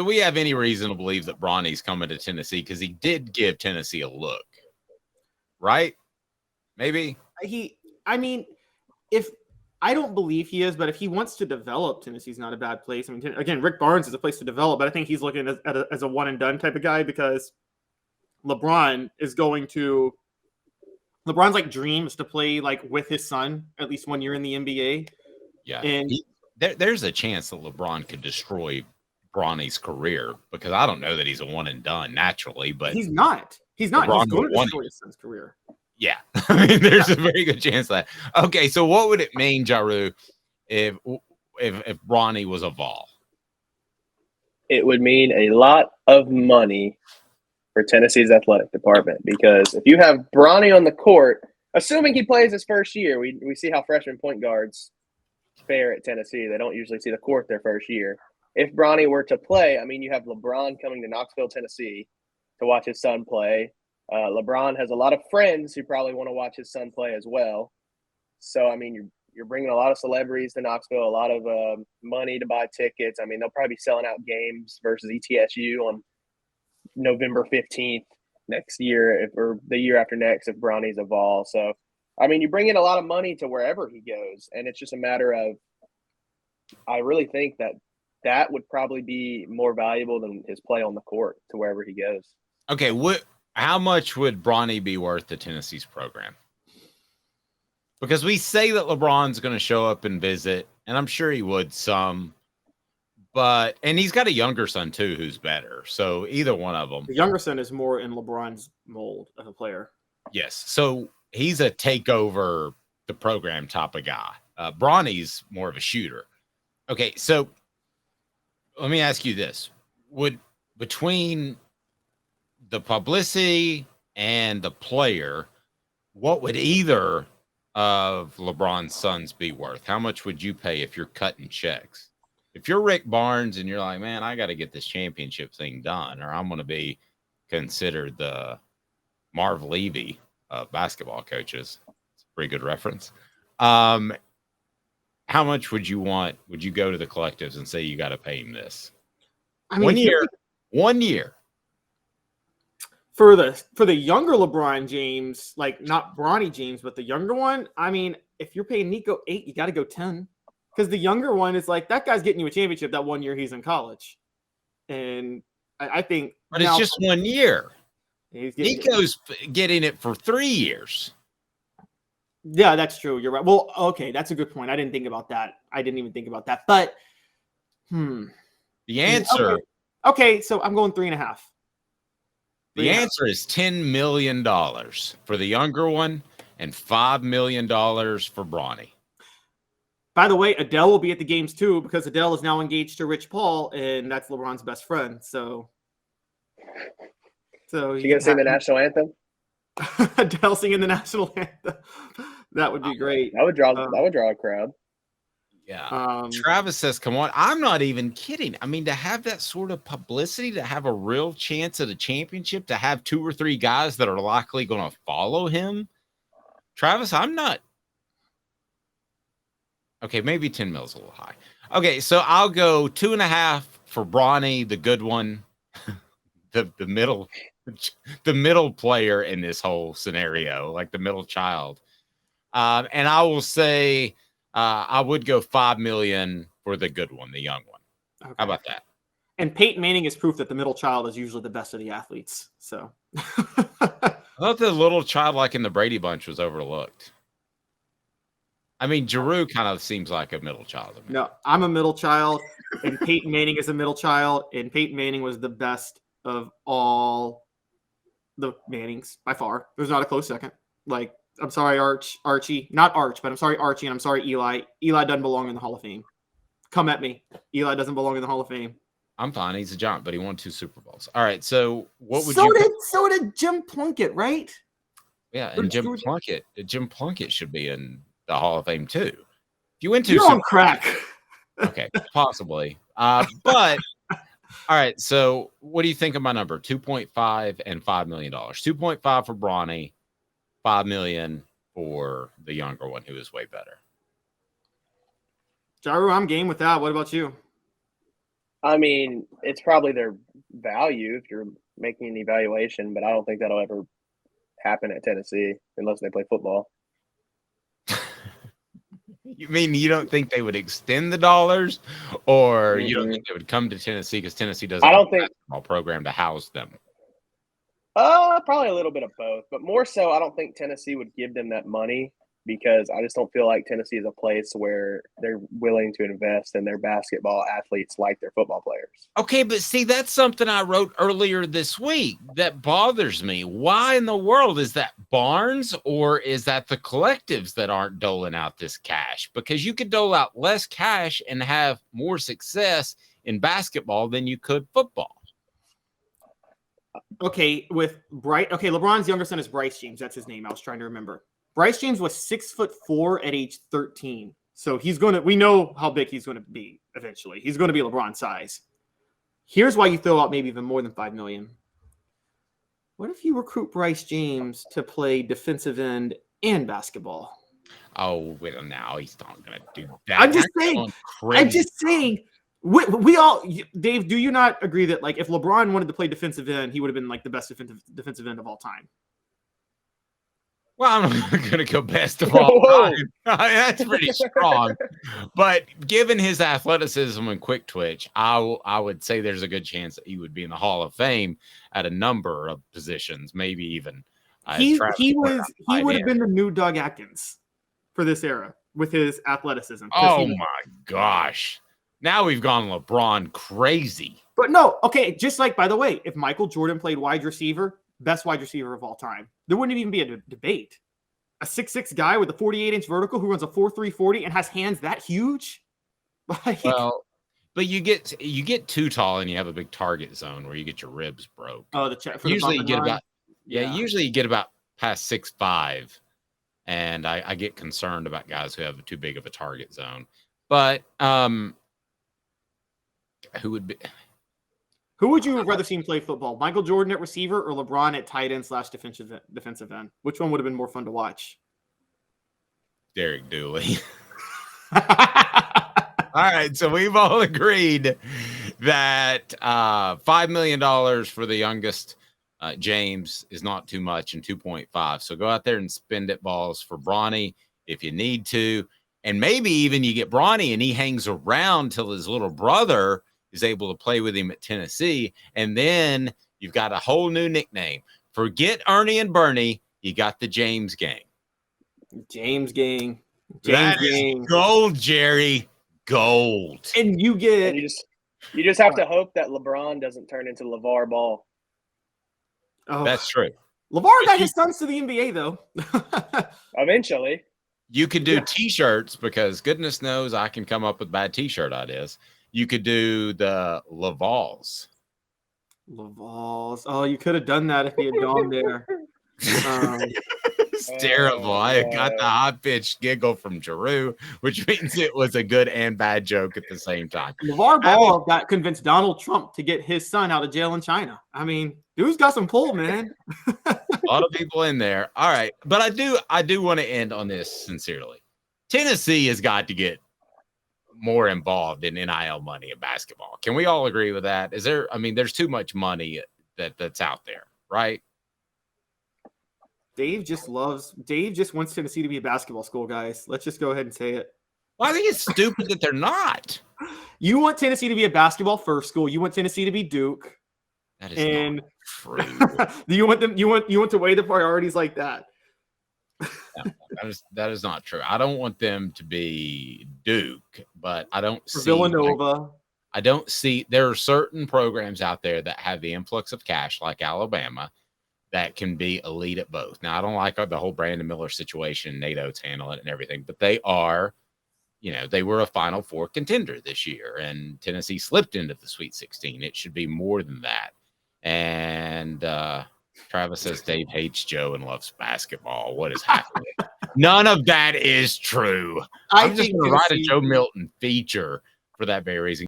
Do we have any reason to believe that Bronny's coming to Tennessee? Because he did give Tennessee a look, right? Maybe. I mean, if I don't believe he is, but if he wants to develop, Tennessee's not a bad place. I mean, again, Rick Barnes is a place to develop, but I think he's looking as a one and done type of guy because LeBron's like dreams to play like with his son at least 1 year in the NBA. Yeah. And there's a chance that LeBron could destroy Bronny's career because I don't know that he's a one and done naturally, but he's not. He's going to destroy his son's career. Yeah. I mean, there's a very good chance that. Okay, so what would it mean, Jaru, if Bronny was a Vol? It would mean a lot of money for Tennessee's athletic department because if you have Bronny on the court, assuming he plays his first year, we see how freshman point guards fare at Tennessee. They don't usually see the court their first year. If Bronny were to play, I mean, you have LeBron coming to Knoxville, Tennessee to watch his son play. LeBron has a lot of friends who probably want to watch his son play as well. So, I mean, you're bringing a lot of celebrities to Knoxville, a lot of money to buy tickets. I mean, they'll probably be selling out games versus ETSU on November 15th next year or the year after next if Bronny's a Vol. So, I mean, you bring in a lot of money to wherever he goes, and it's just a matter of I really think that would probably be more valuable than his play on the court to wherever he goes. Okay, how much would Bronny be worth to Tennessee's program? Because we say that LeBron's going to show up and visit, and I'm sure he would some. And he's got a younger son, too, who's better. So either one of them. The younger son is more in LeBron's mold of a player. Yes. So he's a takeover the program type of guy. Bronny's more of a shooter. Okay, so let me ask you this. Between the publicity and the player, what would either of LeBron's sons be worth? How much would you pay if you're cutting checks? If you're Rick Barnes and you're like, man, I got to get this championship thing done, or I'm going to be considered the Marv Levy of basketball coaches. It's a pretty good reference. How much would you want? Would you go to the collectives and say you got to pay him this? I mean, 1 year. For the younger LeBron James, like not Bronny James, but the younger one, I mean, if you're paying Nico 8, you got to go 10. Because the younger one is like, that guy's getting you a championship that 1 year he's in college. And I think. But it's just 1 year. Nico's getting it for 3 years. Yeah, that's true. You're right. Well, okay, that's a good point. I didn't think about that. I didn't even think about that. But, The answer. Okay, so I'm going 3.5. The answer is $10 million for the younger one and $5 million for Bronny. By the way, Adele will be at the games too because Adele is now engaged to Rich Paul, and that's LeBron's best friend. So you gonna sing the national anthem? Adele singing the national anthem. That would be great. That would draw a crowd. Yeah. Travis says, come on. I'm not even kidding. I mean, to have that sort of publicity, to have a real chance at a championship, to have 2 or 3 guys that are likely going to follow him. Travis, I'm not. Okay, maybe 10 mil is a little high. Okay, so I'll go 2.5 for Bronny, the good one, the middle player in this whole scenario, like the middle child. And I will say I would go $5 million for the good one, the young one. Okay. How about that? And Peyton Manning is proof that the middle child is usually the best of the athletes. So I thought the little child, like in the Brady Bunch, was overlooked. I mean, Giroux kind of seems like a middle child. No, I'm a middle child, and Peyton Manning is a middle child, and Peyton Manning was the best of all the Mannings by far. There's not a close second. Like, I'm sorry, Archie, not Arch, but I'm sorry, Archie, and I'm sorry, Eli. Eli doesn't belong in the Hall of Fame. Come at me. Eli doesn't belong in the Hall of Fame. I'm fine. He's a giant, but he won 2 Super Bowls. All right, so what would So did Jim Plunkett, right? Yeah, and Jim Plunkett should be in the Hall of Fame too. If you went to You're on crack. Okay, possibly. But all right, so what do you think of my number? 2.5 and $5 million. 2.5 for Bronny, $5 million for the younger one who is way better. Jaru, I'm game with that. What about you? I mean, it's probably their value if you're making an evaluation, but I don't think that'll ever happen at Tennessee unless they play football. You mean you don't think they would extend the dollars, or you don't Mhm. think they would come to Tennessee because Tennessee doesn't I have don't a think basketball program to house them? probably a little bit of both, but more so I don't think Tennessee would give them that money because I just don't feel like Tennessee is a place where they're willing to invest in their basketball athletes like their football players. Okay, but see, that's something I wrote earlier this week that bothers me. Why in the world is that Barnes, or is that the collectives that aren't doling out this cash? Because you could dole out less cash and have more success in basketball than you could football. Okay, LeBron's younger son is Bryce James. That's his name. I was trying to remember. Bryce James was 6'4" at age 13. So we know how big he's gonna be eventually. He's gonna be LeBron size. Here's why you throw out maybe even more than $5 million. What if you recruit Bryce James to play defensive end and basketball? Oh, well, now he's not going to do that. I'm just saying. We all, Dave, do you not agree that like if LeBron wanted to play defensive end, he would have been like the best defensive end of all time? Well, I'm not going to go best of all time. That's pretty strong. But given his athleticism and quick twitch, I would say there's a good chance that he would be in the Hall of Fame at a number of positions, maybe even. He would have been the new Doug Atkins for this era with his athleticism. Oh my gosh. Now we've gone LeBron crazy. But no, okay, just like, by the way, if Michael Jordan played wide receiver, best wide receiver of all time, there wouldn't even be a debate. A 6'6" guy with a 48-inch vertical who runs a 4.3 40 and has hands that huge? Like, well, but you get too tall and you have a big target zone where you get your ribs broke. Oh, usually you get about usually you get about past 6'5", and I get concerned about guys who have too big of a target zone. But who would you rather see him play football? Michael Jordan at receiver or LeBron at tight end / defensive end? Which one would have been more fun to watch? Derek Dooley. All right, so we've all agreed that $5 million for the youngest James is not too much, and 2.5. So go out there and spend it, Vols, for Bronny if you need to. And maybe even you get Bronny and he hangs around till his little brother is able to play with him at Tennessee. And then you've got a whole new nickname. Forget Ernie and Bernie. You got the James gang. James gang. That is gold, Jerry. Gold. And you just have to hope that LeBron doesn't turn into LeVar Ball. Oh, that's true. LeVar got his sons to the NBA, though. Eventually. You could do T-shirts, because goodness knows I can come up with bad T-shirt ideas. You could do the LaVals. LaVals. Oh, you could have done that if he had gone there. It's terrible. I got the high-pitched giggle from Giroux, which means it was a good and bad joke at the same time. LeVar Ball got convinced Donald Trump to get his son out of jail in China. I mean, dude's got some pull, man. A lot of people in there. All right. But I do want to end on this sincerely. Tennessee has got to get more involved in NIL money in basketball. Can we all agree with that? There's too much money that's out there, right? Dave just wants Tennessee to be a basketball school, guys. Let's just go ahead and say it. Well, I think it's stupid that they're not. You want Tennessee to be a basketball first school. You want Tennessee to be Duke. That is not true. You want to weigh the priorities like that? No, that is not true. I don't want them to be Duke, but I don't see Villanova. I don't see there are certain programs out there that have the influx of cash, like Alabama, that can be elite at both. Now, I don't like the whole Brandon Miller situation. Nate Oates handle it and everything, but they are, they were a Final Four contender this year, and Tennessee slipped into the Sweet 16. It should be more than that. And Travis says Dave hates Joe and loves basketball. What is happening? None of that is true. I'm just going to write a Joe Milton feature for that very reason.